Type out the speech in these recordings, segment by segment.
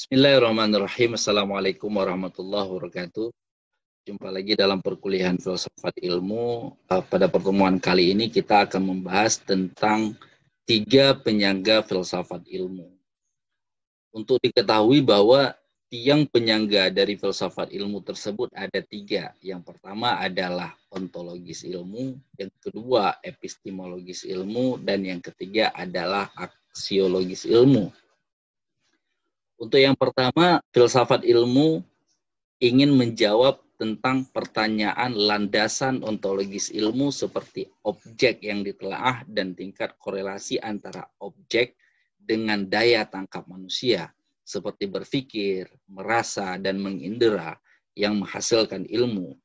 Bismillahirrahmanirrahim. Assalamualaikum warahmatullahi wabarakatuh. Jumpa lagi dalam perkuliahan filsafat ilmu. Pada pertemuan kali ini kita akan membahas tentang 3 penyangga filsafat ilmu. Untuk diketahui bahwa tiang penyangga dari filsafat ilmu tersebut ada 3. Yang pertama adalah ontologis ilmu, yang kedua epistemologis ilmu, dan yang ketiga adalah aksiologis ilmu. Untuk yang pertama, filsafat ilmu ingin menjawab tentang pertanyaan landasan ontologis ilmu seperti objek yang ditelaah dan tingkat korelasi antara objek dengan daya tangkap manusia, seperti berpikir, merasa, dan mengindera yang menghasilkan ilmu.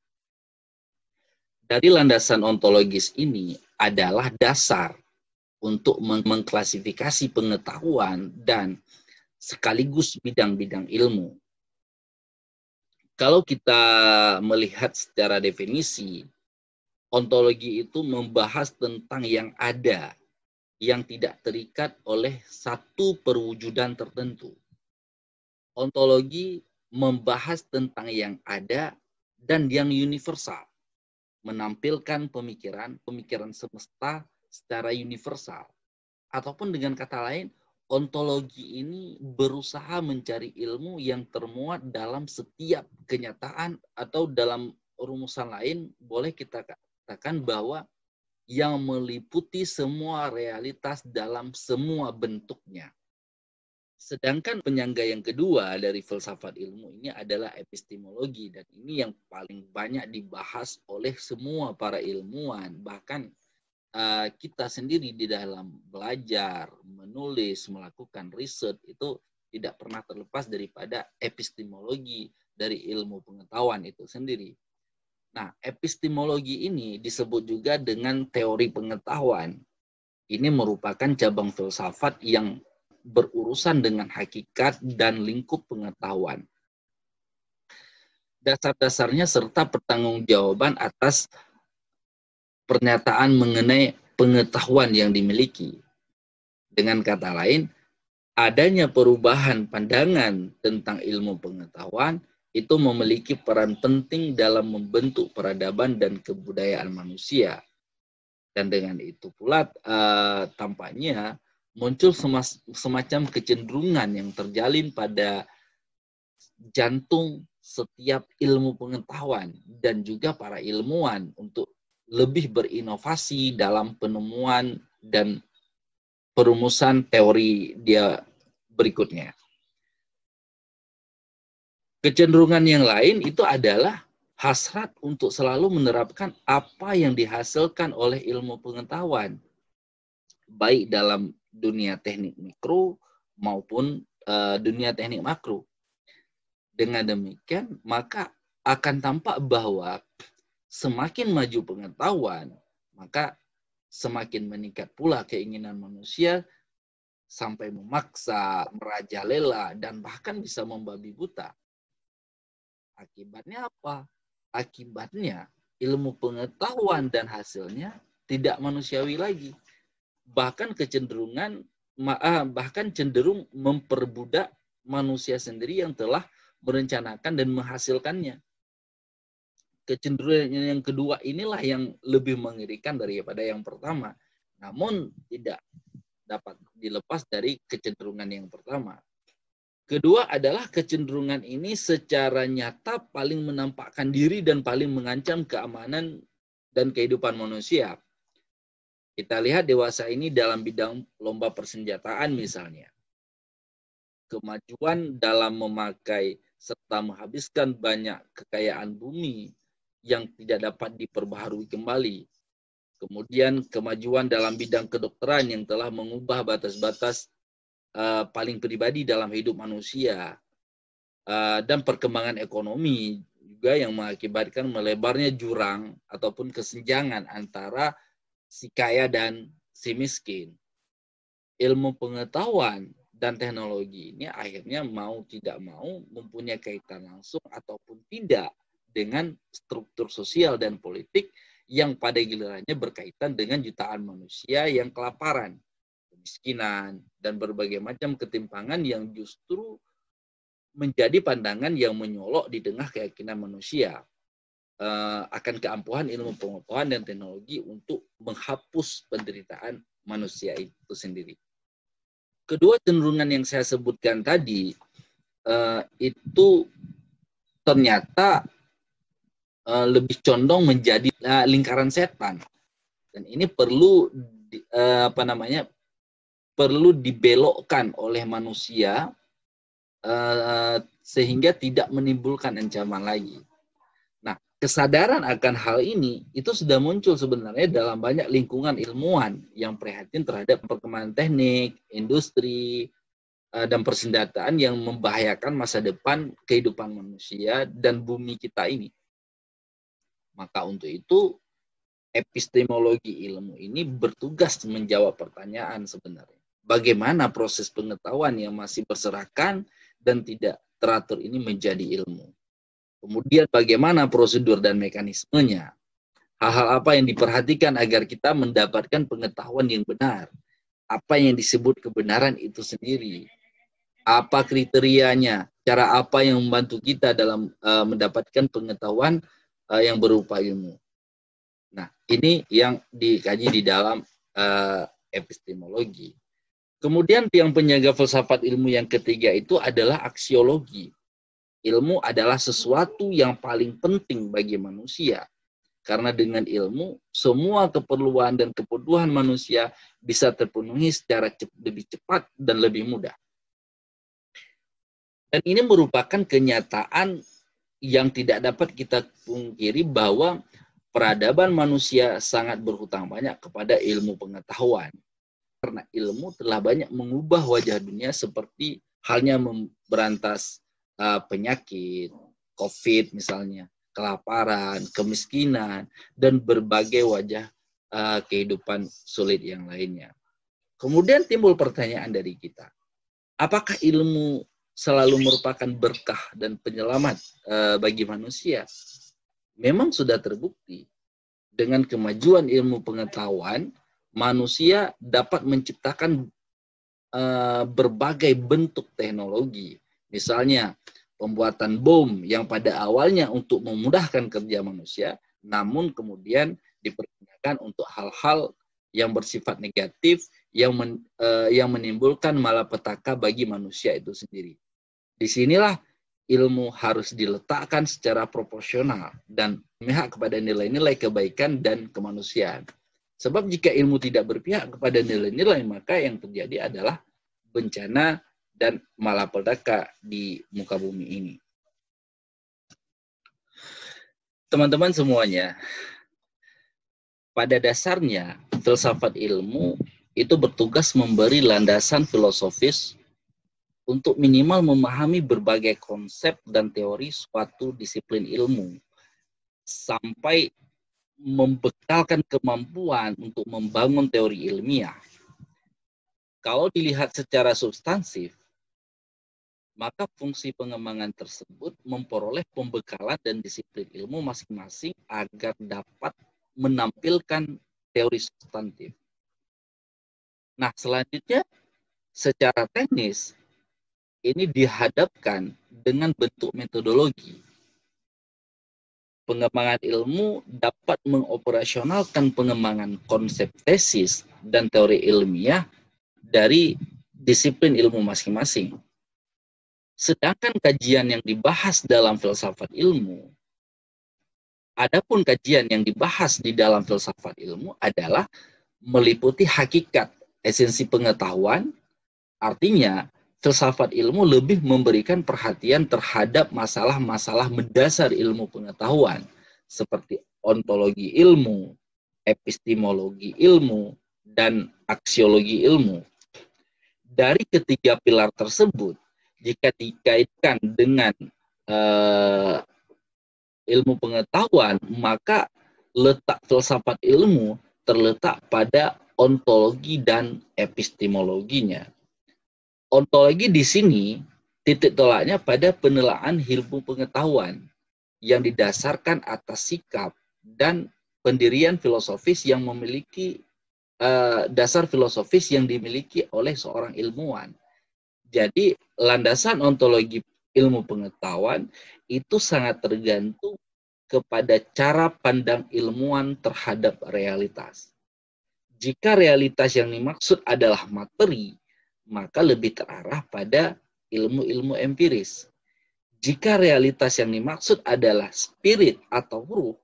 Dari landasan ontologis ini adalah dasar untuk mengklasifikasi pengetahuan dan sekaligus bidang-bidang ilmu. Kalau kita melihat secara definisi, ontologi itu membahas tentang yang ada, yang tidak terikat oleh satu perwujudan tertentu. Ontologi membahas tentang yang ada dan yang universal, menampilkan pemikiran semesta secara universal. Ataupun dengan kata lain, ontologi ini berusaha mencari ilmu yang termuat dalam setiap kenyataan, atau dalam rumusan lain boleh kita katakan bahwa yang meliputi semua realitas dalam semua bentuknya. Sedangkan penyangga yang kedua dari filsafat ilmu ini adalah epistemologi, dan ini yang paling banyak dibahas oleh semua para ilmuwan. Bahkan kita sendiri di dalam belajar, menulis, melakukan riset itu tidak pernah terlepas daripada epistemologi dari ilmu pengetahuan itu sendiri. Nah, epistemologi ini disebut juga dengan teori pengetahuan. Ini merupakan cabang filsafat yang berurusan dengan hakikat dan lingkup pengetahuan. Dasar-dasarnya serta pertanggungjawaban atas pernyataan mengenai pengetahuan yang dimiliki. Dengan kata lain, adanya perubahan pandangan tentang ilmu pengetahuan itu memiliki peran penting dalam membentuk peradaban dan kebudayaan manusia. Dan dengan itu pula tampaknya muncul semacam kecenderungan yang terjalin pada jantung setiap ilmu pengetahuan dan juga para ilmuwan untuk lebih berinovasi dalam penemuan dan perumusan teori dia berikutnya. Kecenderungan yang lain itu adalah hasrat untuk selalu menerapkan apa yang dihasilkan oleh ilmu pengetahuan, baik dalam dunia teknik mikro maupun dunia teknik makro. Dengan demikian, maka akan tampak bahwa semakin maju pengetahuan, maka semakin meningkat pula keinginan manusia sampai memaksa, merajalela, dan bahkan bisa membabi buta. Akibatnya apa? Akibatnya ilmu pengetahuan dan hasilnya tidak manusiawi lagi. Bahkan cenderung memperbudak manusia sendiri yang telah merencanakan dan menghasilkannya. Kecenderungan yang kedua inilah yang lebih mengerikan daripada yang pertama. Namun tidak dapat dilepas dari kecenderungan yang pertama. Kedua adalah kecenderungan ini secara nyata paling menampakkan diri dan paling mengancam keamanan dan kehidupan manusia. Kita lihat dewasa ini dalam bidang lomba persenjataan misalnya. Kemajuan dalam memakai serta menghabiskan banyak kekayaan bumi yang tidak dapat diperbaharui kembali. Kemudian kemajuan dalam bidang kedokteran yang telah mengubah batas-batas paling pribadi dalam hidup manusia. Dan perkembangan ekonomi juga yang mengakibatkan melebarnya jurang ataupun kesenjangan antara si kaya dan si miskin. Ilmu pengetahuan dan teknologi ini akhirnya mau tidak mau mempunyai kaitan langsung ataupun tidak dengan struktur sosial dan politik yang pada gilirannya berkaitan dengan jutaan manusia yang kelaparan, kemiskinan, dan berbagai macam ketimpangan yang justru menjadi pandangan yang menyolok di tengah keyakinan manusia akan keampuhan ilmu pengetahuan dan teknologi untuk menghapus penderitaan manusia itu sendiri. Kedua cenderungan yang saya sebutkan tadi itu ternyata lebih condong menjadi lingkaran setan, dan ini perlu perlu dibelokkan oleh manusia sehingga tidak menimbulkan ancaman lagi. Nah, kesadaran akan hal ini itu sudah muncul sebenarnya dalam banyak lingkungan ilmuwan yang prihatin terhadap perkembangan teknik, industri, dan persenjataan yang membahayakan masa depan kehidupan manusia dan bumi kita ini. Maka untuk itu, epistemologi ilmu ini bertugas menjawab pertanyaan sebenarnya. Bagaimana proses pengetahuan yang masih berserakan dan tidak teratur ini menjadi ilmu. Kemudian bagaimana prosedur dan mekanismenya. Hal-hal apa yang diperhatikan agar kita mendapatkan pengetahuan yang benar. Apa yang disebut kebenaran itu sendiri. Apa kriterianya. Cara apa yang membantu kita dalam mendapatkan pengetahuan yang berupa ilmu. Nah, ini yang dikaji di dalam epistemologi. Kemudian tiang penjaga filsafat ilmu yang ketiga itu adalah aksiologi. Ilmu adalah sesuatu yang paling penting bagi manusia. Karena dengan ilmu, semua keperluan dan kebutuhan manusia bisa terpenuhi secara lebih cepat dan lebih mudah. Dan ini merupakan kenyataan yang tidak dapat kita pungkiri bahwa peradaban manusia sangat berhutang banyak kepada ilmu pengetahuan. Karena ilmu telah banyak mengubah wajah dunia seperti halnya memberantas penyakit, COVID misalnya, kelaparan, kemiskinan, dan berbagai wajah kehidupan sulit yang lainnya. Kemudian timbul pertanyaan dari kita, apakah ilmu selalu merupakan berkah dan penyelamat bagi manusia? Memang sudah terbukti, dengan kemajuan ilmu pengetahuan, manusia dapat menciptakan berbagai bentuk teknologi. Misalnya, pembuatan bom yang pada awalnya untuk memudahkan kerja manusia, namun kemudian dipergunakan untuk hal-hal yang bersifat negatif, yang menimbulkan malapetaka bagi manusia itu sendiri. Disinilah ilmu harus diletakkan secara proporsional dan memihak kepada nilai-nilai kebaikan dan kemanusiaan. Sebab jika ilmu tidak berpihak kepada nilai-nilai, maka yang terjadi adalah bencana dan malapetaka di muka bumi ini. Teman-teman semuanya, pada dasarnya filsafat ilmu itu bertugas memberi landasan filosofis untuk minimal memahami berbagai konsep dan teori suatu disiplin ilmu, sampai membekalkan kemampuan untuk membangun teori ilmiah. Kalau dilihat secara substansif, maka fungsi pengembangan tersebut memperoleh pembekalan dan disiplin ilmu masing-masing agar dapat menampilkan teori substantif. Nah, selanjutnya secara teknis, ini dihadapkan dengan bentuk metodologi. Pengembangan ilmu dapat mengoperasionalkan pengembangan konsep tesis dan teori ilmiah dari disiplin ilmu masing-masing. Sedangkan kajian yang dibahas dalam filsafat ilmu, adapun kajian yang dibahas di dalam filsafat ilmu adalah meliputi hakikat, esensi pengetahuan, artinya filsafat ilmu lebih memberikan perhatian terhadap masalah-masalah mendasar ilmu pengetahuan, seperti ontologi ilmu, epistemologi ilmu, dan aksiologi ilmu. Dari ketiga pilar tersebut, jika dikaitkan dengan ilmu pengetahuan, maka letak filsafat ilmu terletak pada ontologi dan epistemologinya. Ontologi di sini titik tolaknya pada penelaahan ilmu pengetahuan yang didasarkan atas sikap dan pendirian filosofis yang memiliki dasar filosofis yang dimiliki oleh seorang ilmuwan. Jadi landasan ontologi ilmu pengetahuan itu sangat tergantung kepada cara pandang ilmuwan terhadap realitas. Jika realitas yang dimaksud adalah materi, maka lebih terarah pada ilmu-ilmu empiris. Jika realitas yang dimaksud adalah spirit atau ruh,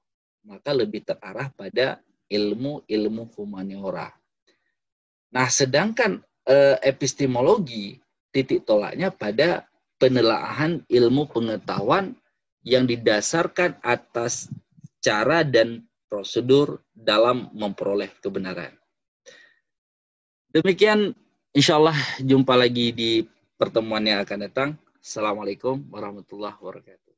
maka lebih terarah pada ilmu-ilmu humaniora. Nah, sedangkan epistemologi titik tolaknya pada penelaahan ilmu pengetahuan yang didasarkan atas cara dan prosedur dalam memperoleh kebenaran. Demikian, insya Allah jumpa lagi di pertemuan yang akan datang. Assalamualaikum warahmatullahi wabarakatuh.